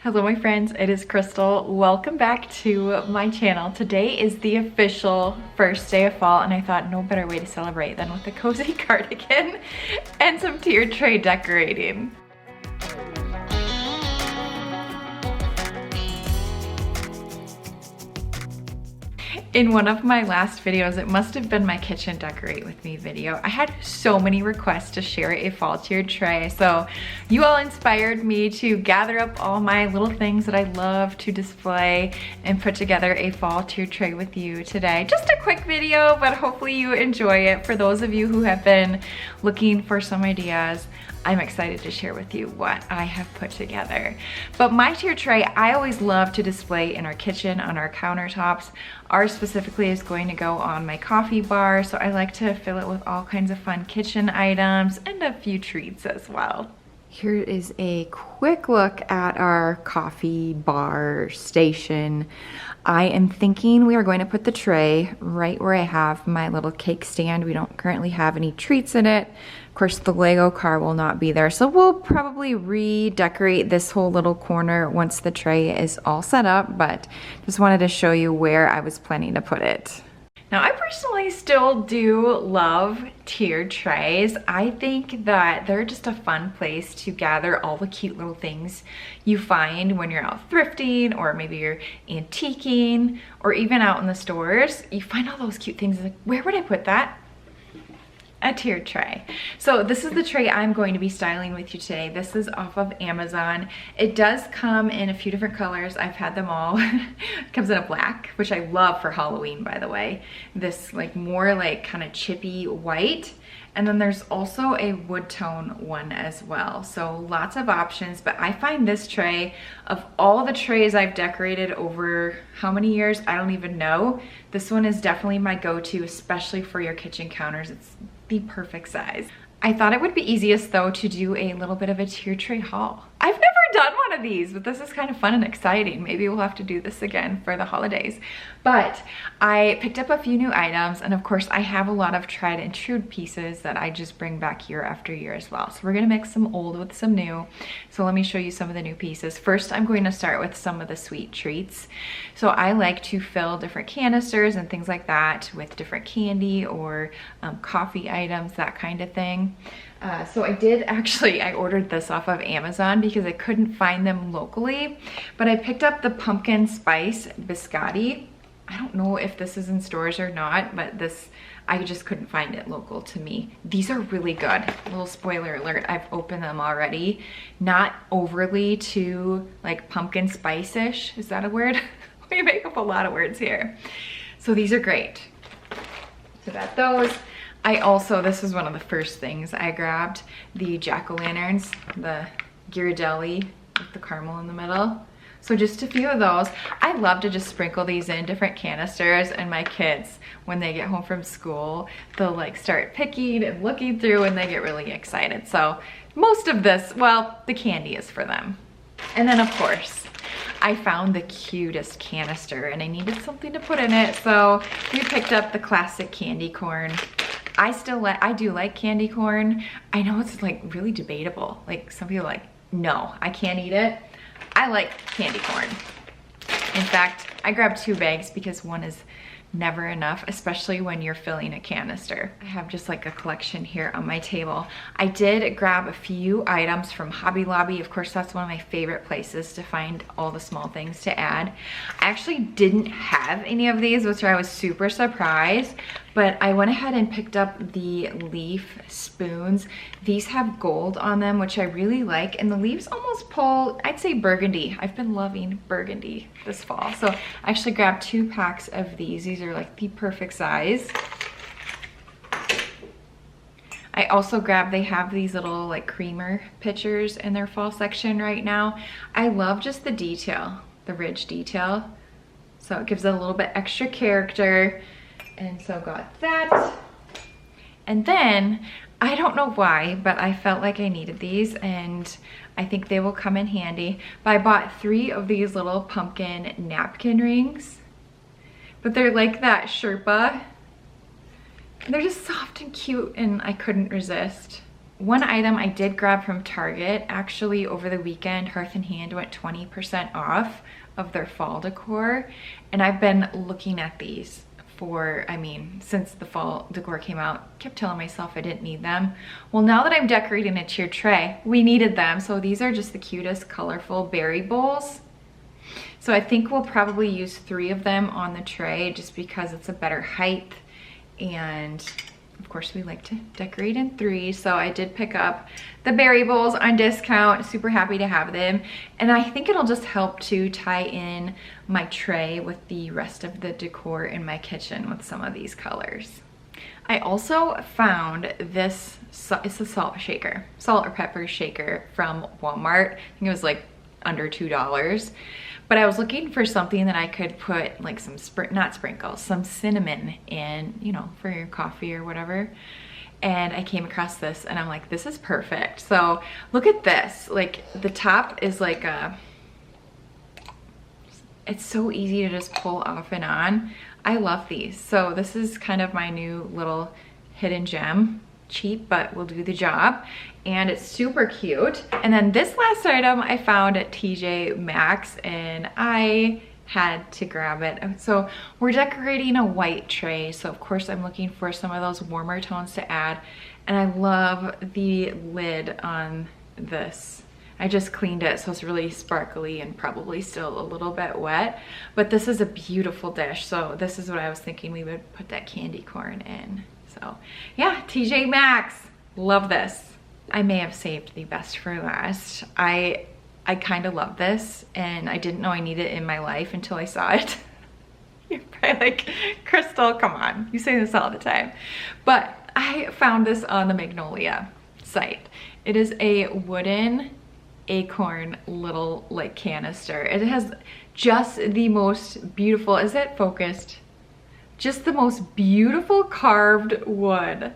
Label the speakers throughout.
Speaker 1: Hello my friends, it is Crystal. Welcome back to my channel. Today is the official first day of fall and I thought no better way to celebrate than with a cozy cardigan and some tiered tray decorating. In one of my last videos, it must have been my kitchen decorate with me video, I had so many requests to share a fall tiered tray. So you all inspired me to gather up all my little things that I love to display and put together a fall tiered tray with you today. Just a quick video, but hopefully you enjoy it. For those of you who have been looking for some ideas, I'm excited to share with you what I have put together. But my tiered tray, I always love to display in our kitchen, on our countertops. Ours specifically is going to go on my coffee bar, so I like to fill it with all kinds of fun kitchen items and a few treats as well. Here is a quick look at our coffee bar station. I am thinking we are going to put the tray right where I have my little cake stand. We don't currently have any treats in it. Of course, the Lego car will not be there, so we'll probably redecorate this whole little corner once the tray is all set up, but just wanted to show you where I was planning to put it. Now, I personally still do love tiered trays. I think that they're just a fun place to gather all the cute little things you find when you're out thrifting, or maybe you're antiquing, or even out in the stores. You find all those cute things, like, where would I put that? A tiered tray. So this is the tray I'm going to be styling with you today. This is off of Amazon. It does come in a few different colors. I've had them all. It comes in a black, which I love for Halloween, by the way. This like more like kind of chippy white. And then there's also a wood tone one as well. So lots of options, but I find this tray, of all the trays I've decorated over how many years, I don't even know. This one is definitely my go-to, especially for your kitchen counters. It's the perfect size. I thought it would be easiest though to do a little bit of a tiered tray haul. I've never done one of these, but this is kind of fun and exciting. Maybe we'll have to do this again for the holidays. But I picked up a few new items, and of course I have a lot of tried and true pieces that I just bring back year after year as well. So we're gonna mix some old with some new. So let me show you some of the new pieces. First, I'm going to start with some of the sweet treats. So I like to fill different canisters and things like that with different candy or coffee items, that kind of thing. So I ordered this off of Amazon because I couldn't find them locally, but I picked up the pumpkin spice biscotti. I don't know if this is in stores or not, but I just couldn't find it local to me. These are really good. Little spoiler alert, I've opened them already. Not overly too like pumpkin spice-ish. Is that a word? We make up a lot of words here. So these are great. So got those. This was one of the first things I grabbed, the jack-o'-lanterns, the Ghirardelli with the caramel in the middle. So just a few of those. I love to just sprinkle these in different canisters, and my kids, when they get home from school, they'll like start picking and looking through and they get really excited. So most of this, well, the candy is for them. And then of course, I found the cutest canister and I needed something to put in it. So we picked up the classic candy corn. I do like candy corn. I know it's like really debatable. Like some people are like, no, I can't eat it. I like candy corn. In fact, I grabbed 2 bags because one is never enough, especially when you're filling a canister. I have just like a collection here on my table. I did grab a few items from Hobby Lobby. Of course, that's one of my favorite places to find all the small things to add. I actually didn't have any of these, which I was super surprised, but I went ahead and picked up the leaf spoons. These have gold on them, which I really like, and the leaves almost pull, I'd say burgundy. I've been loving burgundy this fall. So I actually grabbed 2 packs of these. These are like the perfect size. I also grabbed, they have these little like creamer pitchers in their fall section right now. I love just the detail, the ridge detail. So it gives it a little bit extra character. And so got that. And then, I don't know why, but I felt like I needed these and I think they will come in handy. But I bought 3 of these little pumpkin napkin rings. But they're like that Sherpa. And they're just soft and cute and I couldn't resist. one item I did grab from Target, actually over the weekend, Hearth and Hand went 20% off of their fall decor. And I've been looking at these for, I mean, since the fall decor came out, kept telling myself I didn't need them. Well, now that I'm decorating a tiered tray, we needed them. So these are just the cutest, colorful berry bowls. So I think we'll probably use 3 of them on the tray just because it's a better height. And of course we like to decorate in 3. So I did pick up the berry bowls on discount, super happy to have them. And I think it'll just help to tie in my tray with the rest of the decor in my kitchen with some of these colors. I also found this, it's a salt or pepper shaker from Walmart. I think it was like under $2. But I was looking for something that I could put like some, not sprinkles, some cinnamon in, you know, for your coffee or whatever. And I came across this and I'm like, this is perfect. So look at this, like the top is like it's so easy to just pull off and on. I love these. So this is kind of my new little hidden gem. Cheap, but will do the job. And it's super cute. And then this last item I found at TJ Maxx and I had to grab it. So we're decorating a white tray. So of course I'm looking for some of those warmer tones to add. And I love the lid on this. I just cleaned it, so it's really sparkly and probably still a little bit wet. But this is a beautiful dish. So this is what I was thinking we would put that candy corn in. So yeah, TJ Maxx, love this. I may have saved the best for last. I kind of love this and I didn't know I needed it in my life until I saw it. You're probably like, Crystal, come on, you say this all the time. But I found this on the Magnolia site. It is a wooden ACORN little like canister. It has just the most beautiful, is it focused? Just the most beautiful carved wood.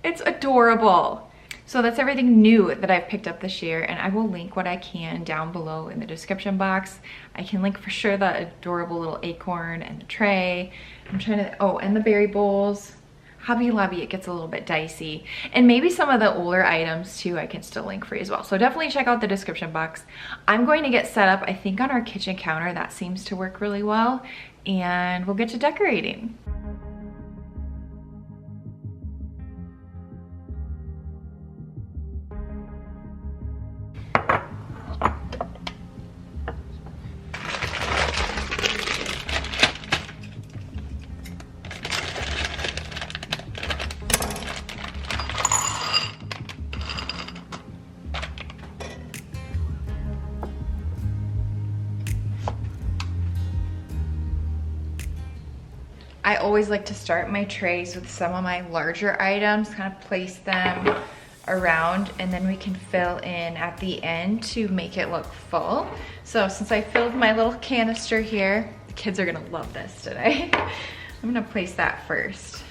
Speaker 1: It's adorable. So that's everything new that I've picked up this year, and I will link what I can down below in the description box. I can link for sure the adorable little acorn and the tray. I'm trying to, oh, and the berry bowls. Hobby Lobby, it gets a little bit dicey. And maybe some of the older items too, I can still link for you as well. So definitely check out the description box. I'm going to get set up, I think on our kitchen counter. That seems to work really well. And we'll get to decorating. I always like to start my trays with some of my larger items, kind of place them around, and then we can fill in at the end to make it look full. So since I filled my little canister here, the kids are gonna love this today. I'm gonna place that first.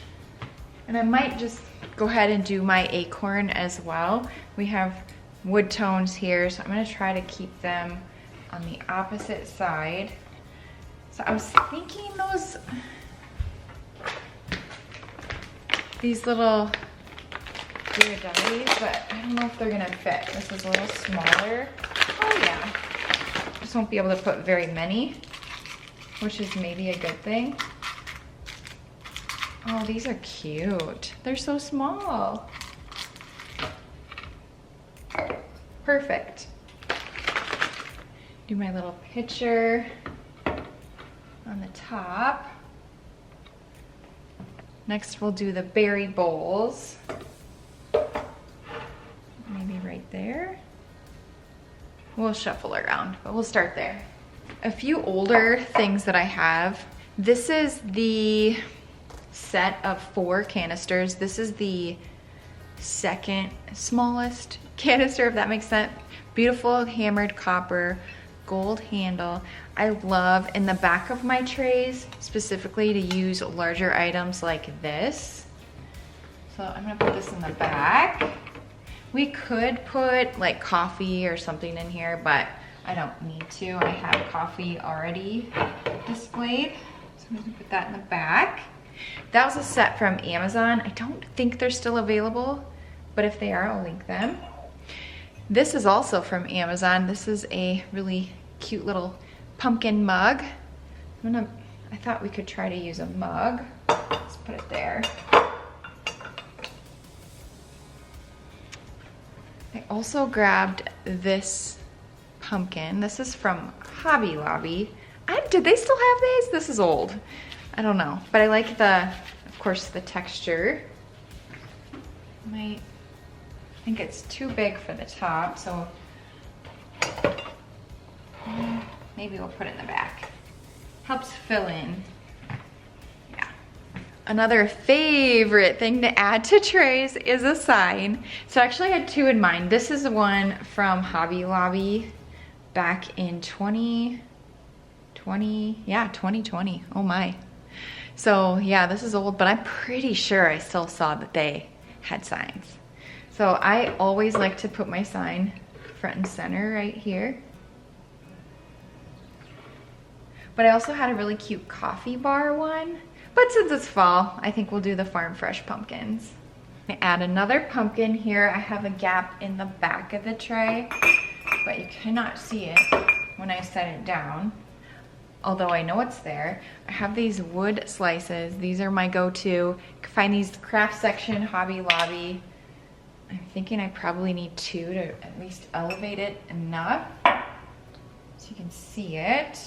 Speaker 1: And I might just go ahead and do my acorn as well. We have wood tones here, so I'm gonna try to keep them on the opposite side. So I was thinking these little iridescents, but I don't know if they're gonna fit. This is a little smaller. Oh yeah. Just won't be able to put very many, which is maybe a good thing. Oh, these are cute. They're so small. Perfect. Do my little pitcher on the top. Next, we'll do the berry bowls. Maybe right there. We'll shuffle around, but we'll start there. A few older things that I have. This is the set of 4 canisters. This is the second smallest canister, if that makes sense. Beautiful hammered copper, gold handle. I love in the back of my trays specifically to use larger items like this. So I'm gonna put this in the back. We could put like coffee or something in here, but I don't need to. I have coffee already displayed. So I'm gonna put that in the back. That was a set from Amazon. I don't think they're still available, but if they are, I'll link them. This is also from Amazon. This is a really cute little pumpkin mug. I thought we could try to use a mug. Let's put it there. I also grabbed this pumpkin. This is from Hobby Lobby. Did they still have these? This is old. I don't know, but I like of course, the texture. I think it's too big for the top, so maybe we'll put it in the back. Helps fill in. Yeah. Another favorite thing to add to trays is a sign. So I actually had two in mind. This is one from Hobby Lobby back in 2020. Oh my. So yeah, this is old, but I'm pretty sure I still saw that they had signs. So I always like to put my sign front and center right here. But I also had a really cute coffee bar one. But since it's fall, I think we'll do the Farm Fresh pumpkins. I add another pumpkin here. I have a gap in the back of the tray, but you cannot see it when I set it down, although I know it's there. I have these wood slices. These are my go-to. You can find these craft section, Hobby Lobby. I'm thinking I probably need two to at least elevate it enough so you can see it.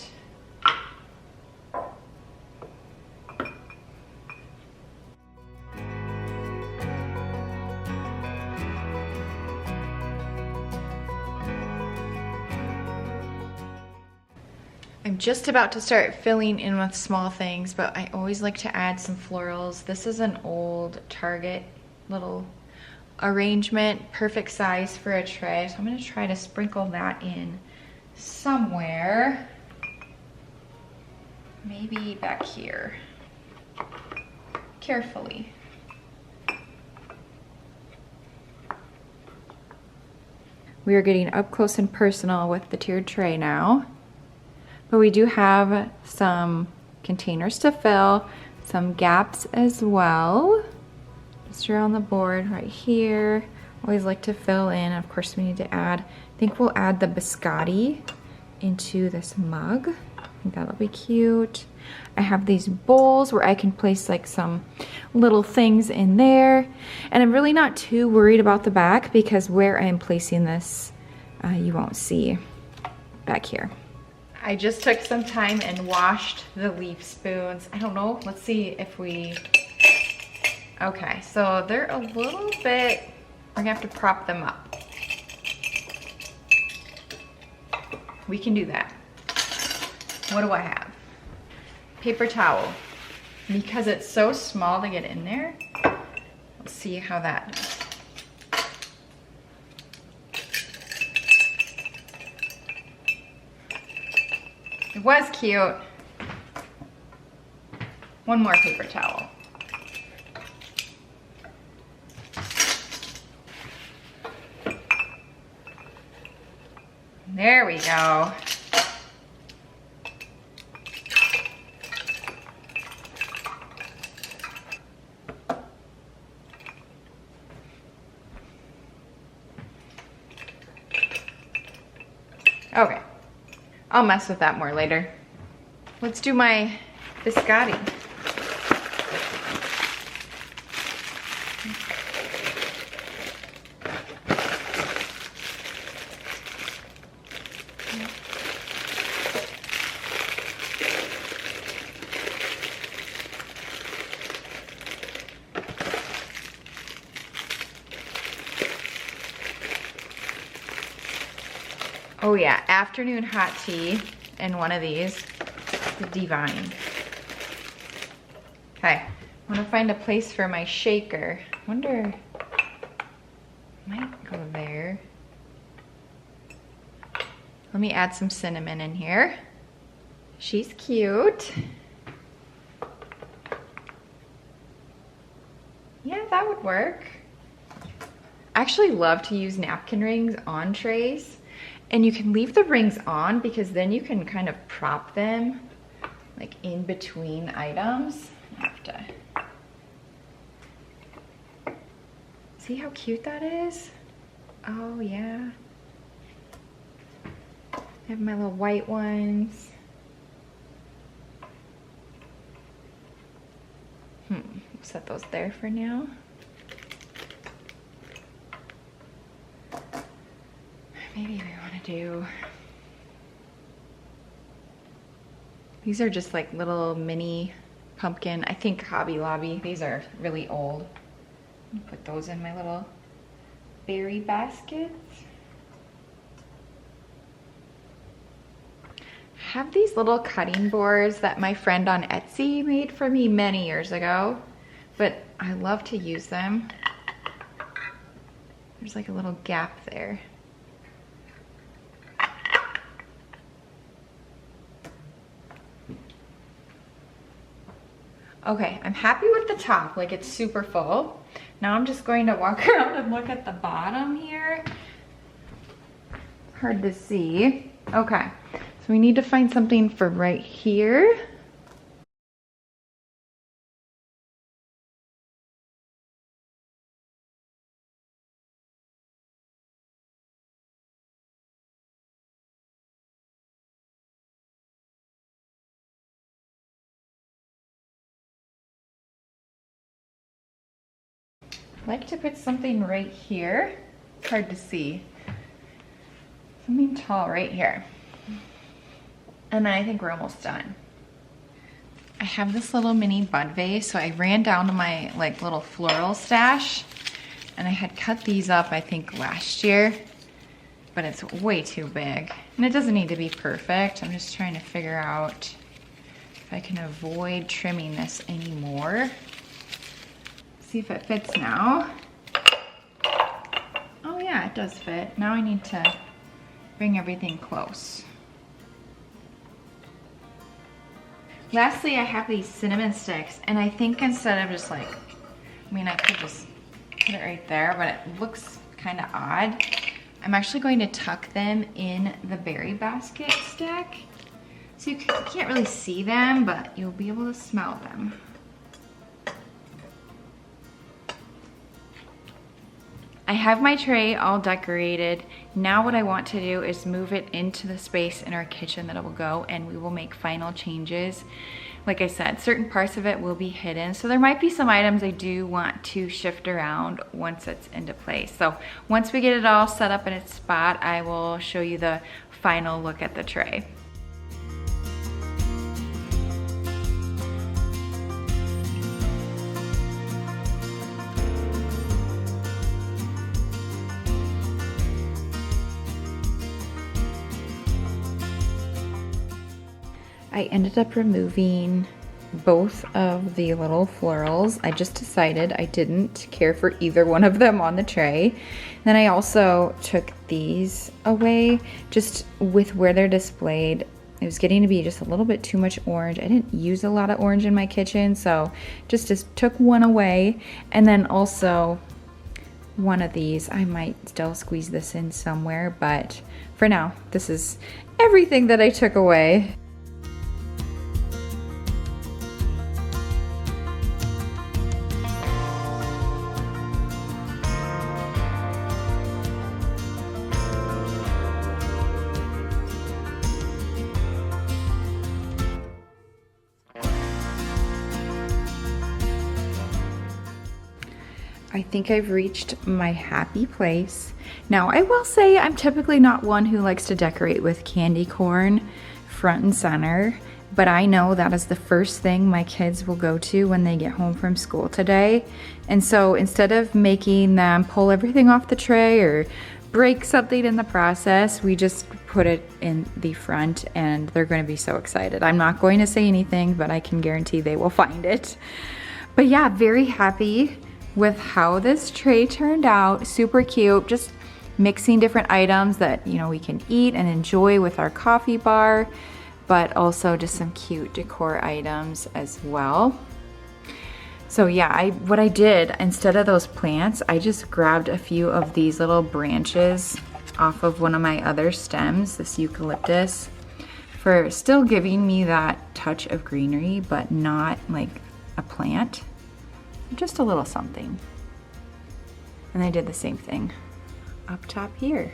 Speaker 1: I'm just about to start filling in with small things, but I always like to add some florals. This is an old Target little arrangement, perfect size for a tray. So I'm gonna try to sprinkle that in somewhere. Maybe back here, carefully. We are getting up close and personal with the tiered tray now. But we do have some containers to fill, some gaps as well. Just around the board right here. Always like to fill in. Of course, we need to add, I think we'll add the biscotti into this mug. I think that'll be cute. I have these bowls where I can place like some little things in there. And I'm really not too worried about the back because where I'm placing this, you won't see back here. I just took some time and washed the leaf spoons. I don't know, let's see if we, okay, so they're a little bit, we're gonna have to prop them up. We can do that. What do I have? Paper towel. Because it's so small to get in there, let's see how that does. It was cute. One more paper towel. There we go. Okay. I'll mess with that more later. Let's do my biscotti. Oh yeah, afternoon hot tea in one of these, divine. Okay, I wanna find a place for my shaker. I wonder, might go there. Let me add some cinnamon in here. She's cute. Yeah, that would work. I actually love to use napkin rings on trays. And you can leave the rings on because then you can kind of prop them like in between items. I have to. See how cute that is? Oh yeah. I have my little white ones. Set those there for now. Maybe we want to do, these are just like little mini pumpkin, I think Hobby Lobby. These are really old. Put those in my little berry baskets. I have these little cutting boards that my friend on Etsy made for me many years ago, but I love to use them. There's like a little gap there. Okay, I'm happy with the top, like it's super full. Now I'm just going to walk around and look at the bottom here. Hard to see. Okay, so we need to find something for right here. I like to put something right here. It's hard to see. Something tall right here. And then I think we're almost done. I have this little mini bud vase, so I ran down to my like little floral stash and I had cut these up I think last year, but it's way too big. And it doesn't need to be perfect. I'm just trying to figure out if I can avoid trimming this anymore. See if it fits now. Oh yeah, it does fit. Now I need to bring everything close. Lastly, I have these cinnamon sticks, and I think instead of just like, I mean, I could just put it right there, but it looks kind of odd. I'm actually going to tuck them in the berry basket stack. So you can't really see them, but you'll be able to smell them. I have my tray all decorated. Now what I want to do is move it into the space in our kitchen that it will go, and we will make final changes. Like I said, certain parts of it will be hidden, so there might be some items I do want to shift around once it's into place. So once we get it all set up in its spot, I will show you the final look at the tray. I ended up removing both of the little florals. I just decided I didn't care for either one of them on the tray. Then I also took these away just with where they're displayed. It was getting to be just a little bit too much orange. I didn't use a lot of orange in my kitchen, so just took one away. And then also one of these, I might still squeeze this in somewhere, but for now, this is everything that I took away. I think I've reached my happy place. Now, I will say I'm typically not one who likes to decorate with candy corn front and center, but I know that is the first thing my kids will go to when they get home from school today. And so instead of making them pull everything off the tray or break something in the process, we just put it in the front and they're going to be so excited. I'm not going to say anything, but I can guarantee they will find it. But yeah, very happy with how this tray turned out. Super cute, just mixing different items that, you know, we can eat and enjoy with our coffee bar, but also just some cute decor items as well. So yeah, what I did, instead of those plants, I just grabbed a few of these little branches off of one of my other stems, this eucalyptus, for still giving me that touch of greenery, but not like a plant. Just a little something. And I did the same thing up top here.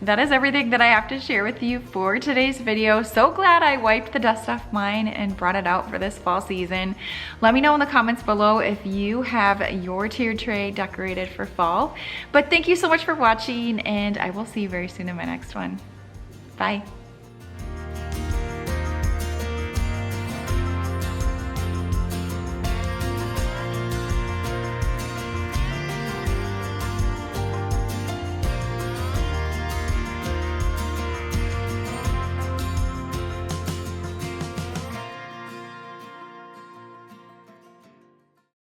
Speaker 1: That is everything that I have to share with you for today's video. So glad I wiped the dust off mine and brought it out for this fall season. Let me know in the comments below if you have your tiered tray decorated for fall. But thank you so much for watching, and I will see you very soon in my next one. Bye.